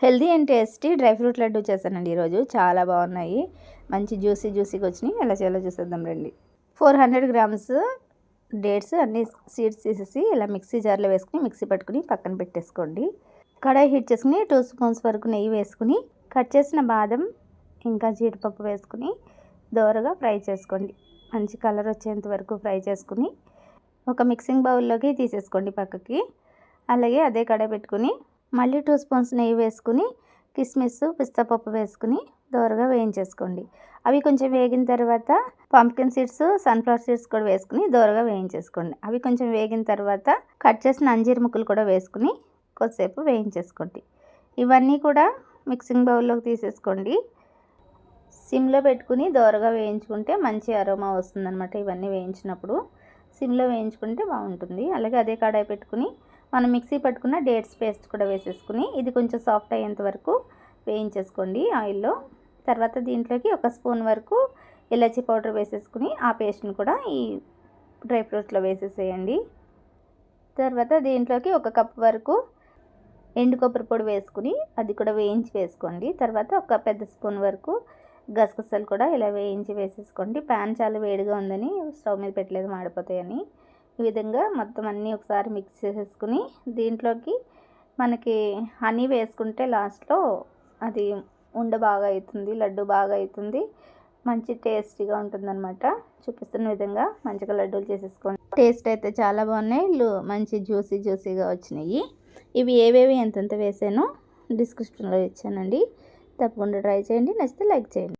Healthy and tasty dry fruit laddu చేశానండి ఈరోజు. చాలా బాగున్నాయి, మంచి జ్యూసీగా వచ్చినాయి. ఎలా చేయాలో చూసేద్దాం రండి. 400 గ్రామ్స్ డేట్స్ అన్ని సీడ్స్ తీసేసి ఇలా మిక్సీ జార్లో వేసుకుని మిక్సీ పట్టుకుని పక్కన పెట్టేసుకోండి. కడాయి హీట్ చేసుకుని 2 స్పూన్స్ వరకు నెయ్యి వేసుకుని కట్ చేసిన బాదం ఇంకా జీడిపప్పు వేసుకుని దోరగా ఫ్రై చేసుకోండి. మంచి కలర్ వచ్చేంత వరకు ఫ్రై చేసుకుని ఒక మిక్సింగ్ బౌల్లోకి తీసేసుకోండి పక్కకి. అలాగే అదే కడాయి పెట్టుకుని మళ్ళీ 2 స్పూన్స్ నెయ్యి వేసుకుని కిస్మిస్ పిస్తా పప్పు వేసుకుని దోరగా వేయించేసుకోండి. అవి కొంచెం వేగిన తర్వాత పంప్కిన్ సీడ్స్ సన్ఫ్లవర్ సీడ్స్ కూడా వేసుకుని దోరగా వేయించేసుకోండి. అవి కొంచెం వేగిన తర్వాత కట్ చేసిన అంజీర్ ముక్కలు కూడా వేసుకుని కొద్దిసేపు వేయించేసుకోండి. ఇవన్నీ కూడా మిక్సింగ్ బౌల్లోకి తీసేసుకోండి. సిమ్లో పెట్టుకుని దోరగా వేయించుకుంటే మంచి అరోమా వస్తుందన్నమాట. ఇవన్నీ వేయించినప్పుడు సిమ్లో వేయించుకుంటే బాగుంటుంది. అలాగే అదే కడాయి పెట్టుకుని మనం మిక్సీ పట్టుకున్న డేట్స్ పేస్ట్ కూడా వేసేసుకుని ఇది కొంచెం సాఫ్ట్ అయ్యేంత వరకు వేయించేసుకోండి ఆయిల్లో. తర్వాత దీంట్లోకి 1 స్పూన్ వరకు ఇలాచీ పౌడర్ వేసేసుకుని ఆ పేస్ట్ని కూడా ఈ డ్రై ఫ్రూట్స్లో వేసేసేయండి. తర్వాత దీంట్లోకి 1 కప్ వరకు ఎండు కొబ్బరి పొడి వేసుకుని అది కూడా వేయించి వేసుకోండి. తర్వాత 1 పెద్ద స్పూన్ వరకు గసగసాలు కూడా ఇలా వేయించి వేసేసుకోండి. ప్యాన్ చాలా వేడిగా ఉందని స్టవ్ మీద పెట్టలేదు, మాడిపోతాయని. ఈ విధంగా మొత్తం అన్నీ ఒకసారి మిక్స్ చేసేసుకుని దీంట్లోకి మనకి హనీ వేసుకుంటే లాస్ట్లో అది ఉండ బాగా అవుతుంది, లడ్డు బాగా అవుతుంది, మంచి టేస్టీగా ఉంటుందన్నమాట. చూపిస్తున్న విధంగా మంచిగా లడ్డూలు చేసేసుకోండి. టేస్ట్ అయితే చాలా బాగున్నాయి, మంచి జ్యూసీగా వచ్చినాయి. ఇవి ఏవేవి ఎంతెంత వేసానో డిస్క్రిప్షన్లో ఇచ్చానండి. తప్పకుండా ట్రై చేయండి, నచ్చితే లైక్ చేయండి.